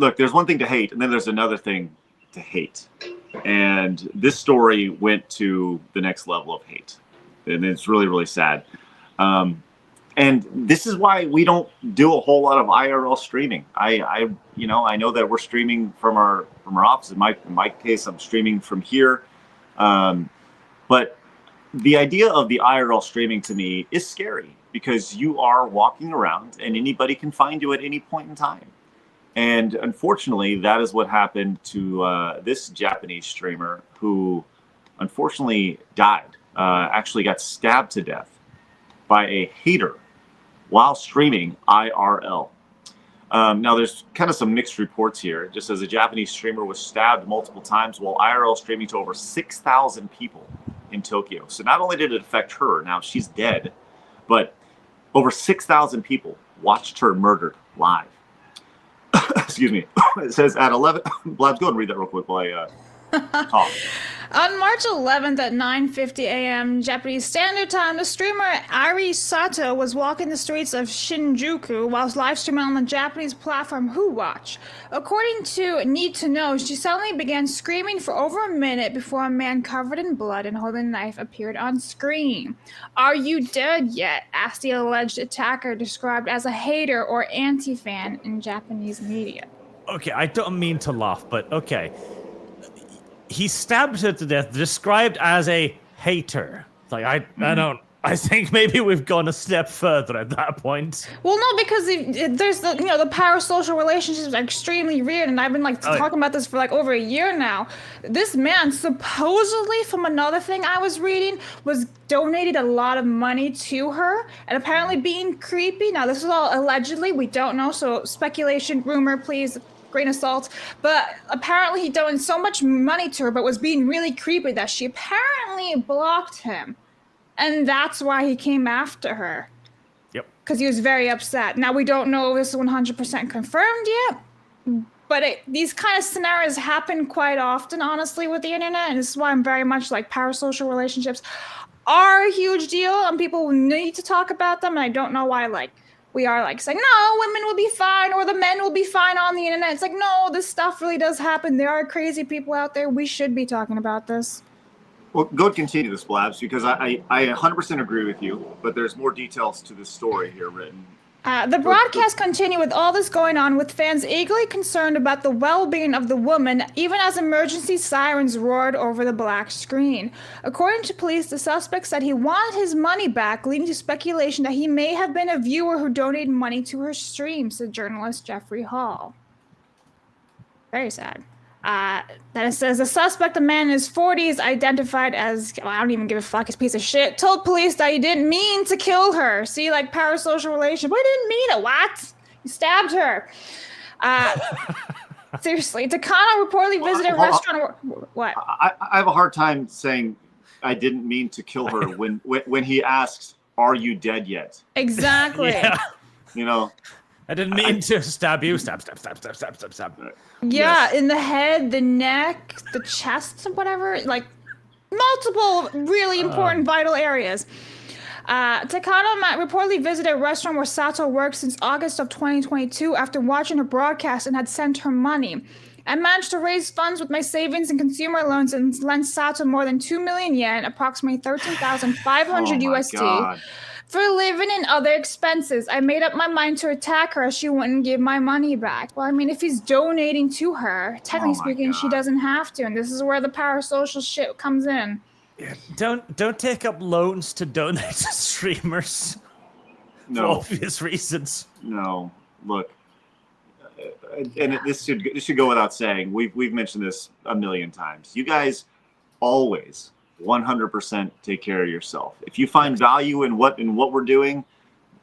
look, there's one thing to hate, and then there's another thing to hate. And this story went to the next level of hate. And it's really, really sad. And this is why we don't do a whole lot of IRL streaming. I know that we're streaming from our office. In my case, I'm streaming from here. But the idea of the IRL streaming to me is scary because you are walking around and anybody can find you at any point in time. And unfortunately, that is what happened to this Japanese streamer who unfortunately died, actually got stabbed to death by a hater while streaming IRL. Now, there's kind of some mixed reports here. Just as a Japanese streamer was stabbed multiple times while IRL streaming to over 6,000 people in Tokyo. So not only did it affect her, now she's dead, but over 6,000 people watched her murdered live. Excuse me. It says at 11. Blabs, go ahead and read that real quick while I talk. On March 11th at 9:50 a.m. Japanese Standard Time, the streamer Ari Sato was walking the streets of Shinjuku whilst live streaming on the Japanese platform WhoWatch. According to Need to Know, she suddenly began screaming for over a minute before a man covered in blood and holding a knife appeared on screen. "Are you dead yet?" asked the alleged attacker, described as a hater or anti-fan in Japanese media. Okay, I don't mean to laugh, but okay. He stabbed her to death, described as a hater. Like, I think maybe we've gone a step further at that point. Well, no, because there's the parasocial relationships are extremely weird, and I've been talking about this for like over a year now. This man supposedly, from another thing I was reading, was donated a lot of money to her, and apparently being creepy. Now, this is all allegedly. We don't know, so speculation, rumor, please. Grain of salt, but apparently he donated so much money to her, but was being really creepy that she apparently blocked him, and that's why he came after her. Yep. Because he was very upset. Now we don't know if this is 100% confirmed yet, but these kind of scenarios happen quite often, honestly, with the internet, and this is why I'm very much like parasocial relationships are a huge deal, and people need to talk about them, and I don't know why we are saying, no, women will be fine or the men will be fine on the internet. It's like, no, this stuff really does happen. There are crazy people out there. We should be talking about this. Well, go and continue this, Blabs, because I 100% agree with you, but there's more details to this story here written. The broadcast continued with all this going on, with fans eagerly concerned about the well-being of the woman, even as emergency sirens roared over the black screen. According to police, the suspect said he wanted his money back, leading to speculation that he may have been a viewer who donated money to her stream, said journalist Jeffrey Hall. Very sad. Then it says the suspect, a man in his 40s, identified as, I don't even give a fuck, his piece of shit, told police that he didn't mean to kill her. See, like parasocial relationship. But he didn't mean it. What? He stabbed her. Seriously, Takano reportedly visited a restaurant. What? I have a hard time saying I didn't mean to kill her when he asks, "Are you dead yet?" Exactly. Yeah. You know. I didn't mean to stab you. Stab. Yeah, yes. In the head, the neck, the chest, whatever. Like, multiple really important vital areas. Takano reportedly visited a restaurant where Sato worked since August of 2022 after watching her broadcast and had sent her money. "I managed to raise funds with my savings and consumer loans and lent Sato more than 2 million yen, approximately 13,500 USD. God. For living and other expenses. I made up my mind to attack her as she wouldn't give my money back." Well, I mean, if he's donating to her, technically speaking, she doesn't have to, and this is where the parasocial shit comes in. Yeah, don't take up loans to donate to streamers. No. For obvious reasons. No. Look, and this should go without saying. We've mentioned this a million times. You guys always 100% take care of yourself. If you find value in what we're doing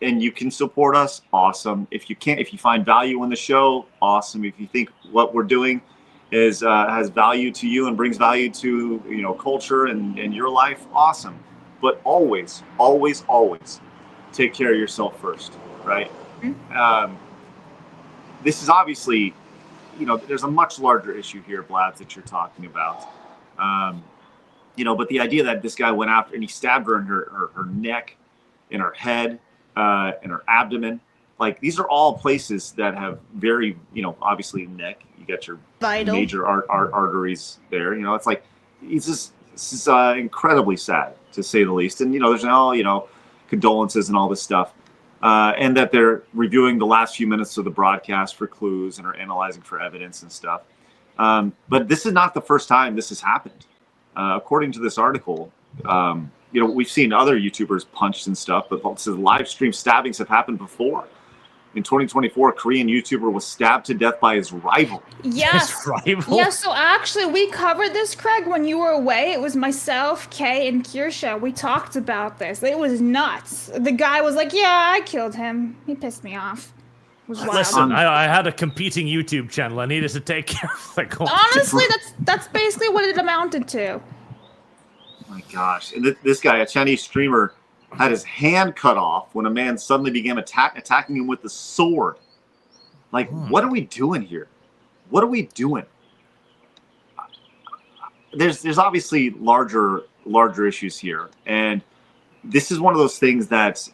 and you can support us, awesome. If you find value in the show, awesome. If you think what we're doing is has value to you and brings value to culture and your life, awesome. But always take care of yourself first, right? Mm-hmm. This is obviously, there's a much larger issue here, Blabs, that you're talking about. But the idea that this guy went after and he stabbed her in her neck, in her head, in her abdomen, Like these are all places that have very, obviously neck. You got your Vital. major arteries there. It's like this is incredibly sad to say the least. And there's condolences and all this stuff, and that they're reviewing the last few minutes of the broadcast for clues and are analyzing for evidence and stuff. But this is not the first time this has happened. According to this article, we've seen other YouTubers punched and stuff, but live stream stabbings have happened before. In 2024, a Korean YouTuber was stabbed to death by his rival. Yes. His rival? Yes, so actually we covered this, Craig, when you were away. It was myself, Kay, and Kirsha. We talked about this. It was nuts. The guy was like, yeah, I killed him. He pissed me off. It was wild. Listen, I had a competing YouTube channel. I needed to take care of. Like, honestly, that's basically what it amounted to. Oh my gosh. And this guy, a Chinese streamer, had his hand cut off when a man suddenly began attacking him with a sword. Like, what are we doing here? What are we doing? There's obviously larger issues here, and this is one of those things that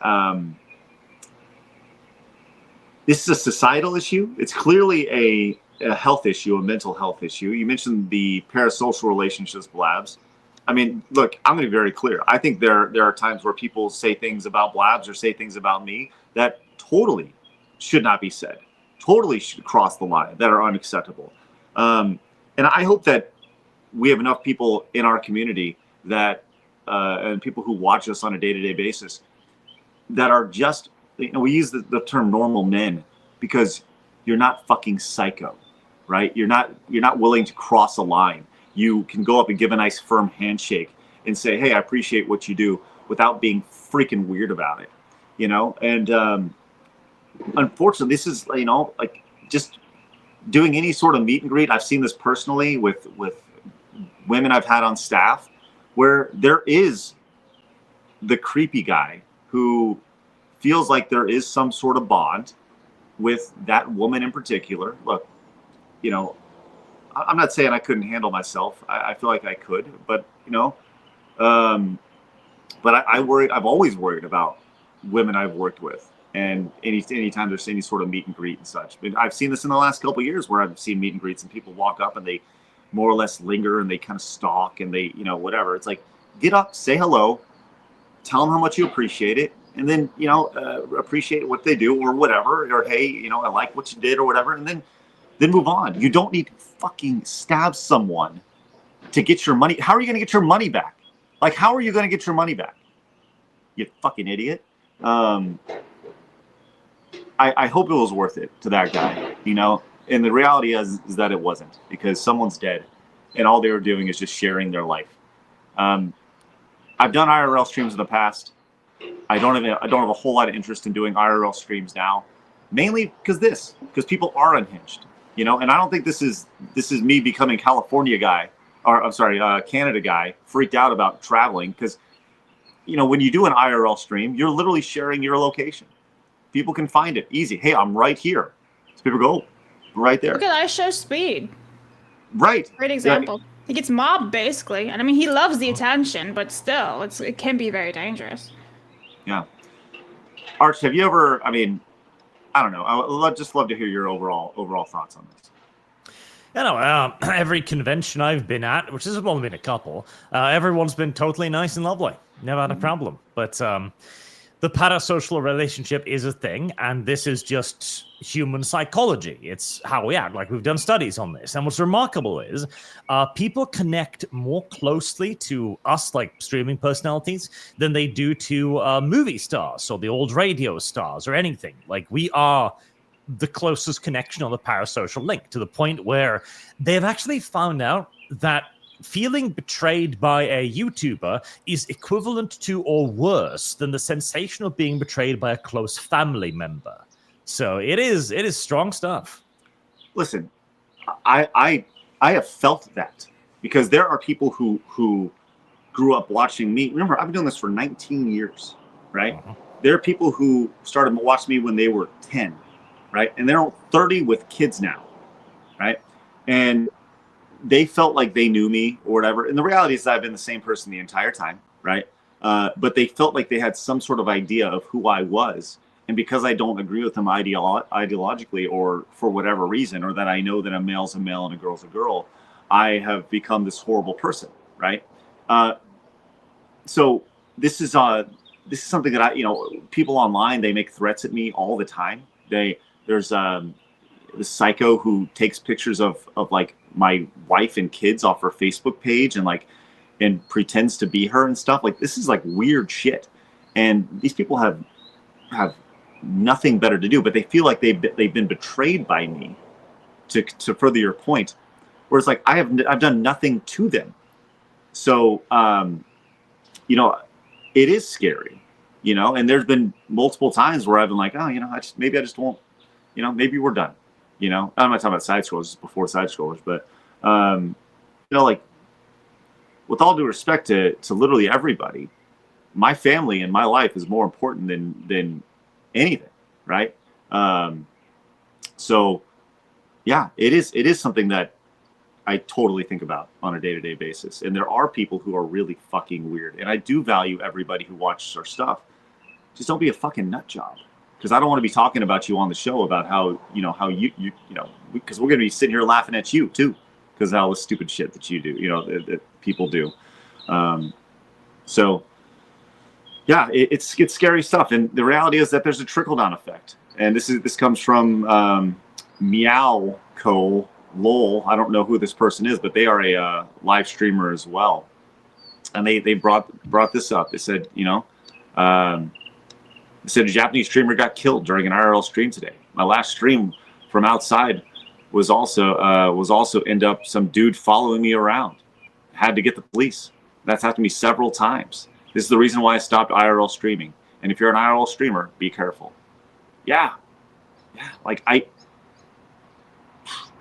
this is a societal issue. It's clearly a health issue, a mental health issue. You mentioned the parasocial relationships, Blabs. I mean, look, I'm going to be very clear. I think there are times where people say things about Blabs or say things about me that totally should not be said, totally should cross the line, that are unacceptable. And I hope that we have enough people in our community that, and people who watch us on a day-to-day basis, that are just, we use the term normal men because you're not fucking psycho, right? You're not willing to cross a line. You can go up and give a nice firm handshake and say, hey, I appreciate what you do, without being freaking weird about it, And unfortunately, this is, like just doing any sort of meet and greet. I've seen this personally with women I've had on staff, where there is the creepy guy who feels like there is some sort of bond with that woman in particular. Look, I'm not saying I couldn't handle myself. I feel like I could, but but I worry. I've always worried about women I've worked with, and anytime there's any sort of meet and greet and such. But I've seen this in the last couple of years, where I've seen meet and greets and people walk up and they more or less linger and they kind of stalk and they whatever. It's like, get up, say hello, tell them how much you appreciate it, and then appreciate what they do or whatever, or hey, I like what you did or whatever, and then move on. You don't need to fucking stab someone to get your money. How are you going to get your money back? Like, how are you going to get your money back? You fucking idiot. I hope it was worth it to that guy, And the reality is that it wasn't, because someone's dead, and all they were doing is just sharing their life. I've done IRL streams in the past. I don't have a whole lot of interest in doing IRL streams now, mainly because people are unhinged. And I don't think this is me becoming California guy, or I'm sorry, Canada guy, freaked out about traveling, because when you do an IRL stream, you're literally sharing your location. People can find it easy. Hey, I'm right here. So people go, right there. Look at that show Speed. Right. Great example. Yeah. He gets mobbed basically, and I mean he loves the attention, but still, it can be very dangerous. Yeah. Arch, have you ever? I mean, I don't know. I'd just love to hear your overall thoughts on this. Every convention I've been at, which has only been a couple, everyone's been totally nice and lovely. Never had a problem. But the parasocial relationship is a thing, and this is just human psychology. It's how we act. Like, we've done studies on this. And what's remarkable is people connect more closely to us, like streaming personalities, than they do to movie stars or the old radio stars or anything. Like, we are the closest connection on the parasocial link, to the point where they've actually found out that feeling betrayed by a YouTuber is equivalent to or worse than the sensation of being betrayed by a close family member. So it is strong stuff. Listen, I have felt that, because there are people who grew up watching me. Remember, I've been doing this for 19 years, right? Uh-huh. There are people who started watching me when they were 10, right? And they're 30 with kids now, right? And they felt like they knew me or whatever. And the reality is that I've been the same person the entire time, right? But they felt like they had some sort of idea of who I was. And because I don't agree with them ideologically or for whatever reason, or that I know that a male's a male and a girl's a girl, I have become this horrible person, right? So this is something that people online, they make threats at me all the time. There's this psycho who takes pictures of like my wife and kids off her Facebook page and pretends to be her and stuff. Like, this is like weird shit. And these people have nothing better to do, but they feel like they've been betrayed by me, to further your point, where it's like I've done nothing to them. So it is scary, and there's been multiple times where I've been like, oh, maybe I just won't, maybe we're done. I'm not talking about side scrollers, just before side scrollers, but like, with all due respect to literally everybody, my family and my life is more important than anything, right? So yeah, it is something that I totally think about on a day-to-day basis. And there are people who are really fucking weird. And I do value everybody who watches our stuff. Just don't be a fucking nut job. Because I don't want to be talking about you on the show about how you because we're going to be sitting here laughing at you too, because of all the stupid shit that you do, that people do. So yeah, it's scary stuff. And the reality is that there's a trickle-down effect. And this comes from Meow Co. Lol. I don't know who this person is, but they are a live streamer as well. And they brought this up. They said, a Japanese streamer got killed during an IRL stream today. My last stream from outside was also end up some dude following me around. Had to get the police. That's happened to me several times. This is the reason why I stopped IRL streaming. And if you're an IRL streamer, be careful. Yeah. Like I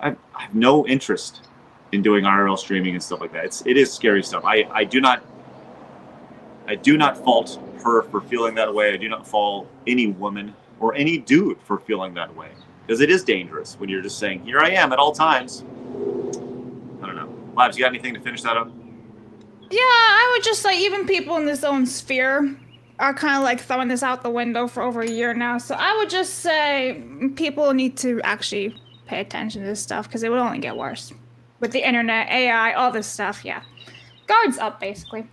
have no interest in doing IRL streaming and stuff like that. It is scary stuff. I do not fault her for feeling that way. I do not fault any woman or any dude for feeling that way, because it is dangerous when you're just saying, here I am at all times. I don't know. Blabs, you got anything to finish that up? Yeah, I would just say even people in this own sphere are kind of like throwing this out the window for over a year now. So I would just say people need to actually pay attention to this stuff, because it will only get worse with the internet, AI, all this stuff. Yeah, guards up, basically.